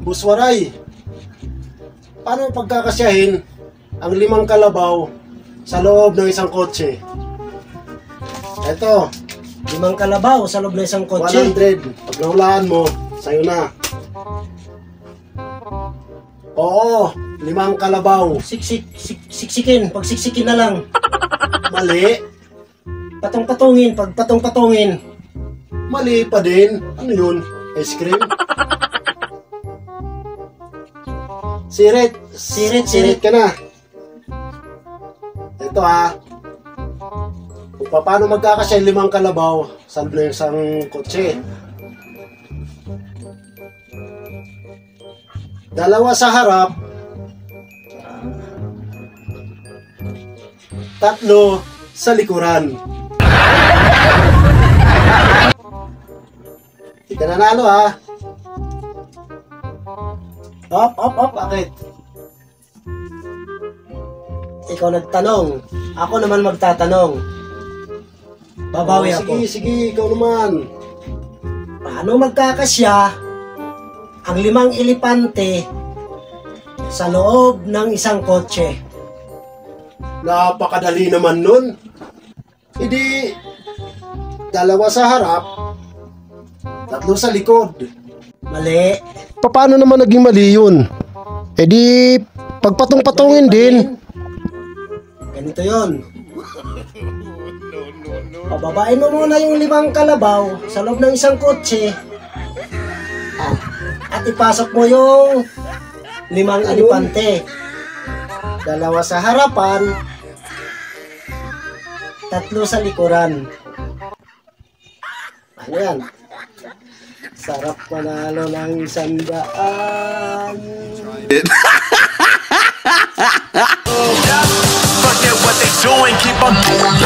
Buswaray, paano pagkakasyahin ang 5 kalabaw sa loob ng isang kotse? Ito, 5 kalabaw sa loob ng isang kotse. 100. Pag nahulaan mo, sa'yo na. Oo, 5 kalabaw. Siksikin. Pag siksikin na lang. Mali. Patong-patungin. Pag patong-patungin. Mali pa din. Ano yun? Ice cream? Sirit ka na. Ito kung paano magkakasya 5 kalabaw sa loob ng isang kotse. 2 sa harap, 3 sa likuran. Hindi ka nanalo Bakit? Ikaw nagtanong. Ako naman magtatanong. Babawi ako. Sige, ikaw naman. Paano magkakasya ang 5 elepante sa loob ng isang kotse? Napakadali naman nun. Hindi 2 sa harap, 3 sa likod. Mali. Paano naman naging mali yun? E di, pagpatong-patungin din. Ganito yun. Pababain mo muna yung 5 kalabaw sa loob ng isang kotse. At ipasok mo yung 5 elepante. 2 sa harapan, 3 sa likuran. Ano yan? Sarap manalo ng 100. Forget what they doing, keep on doing.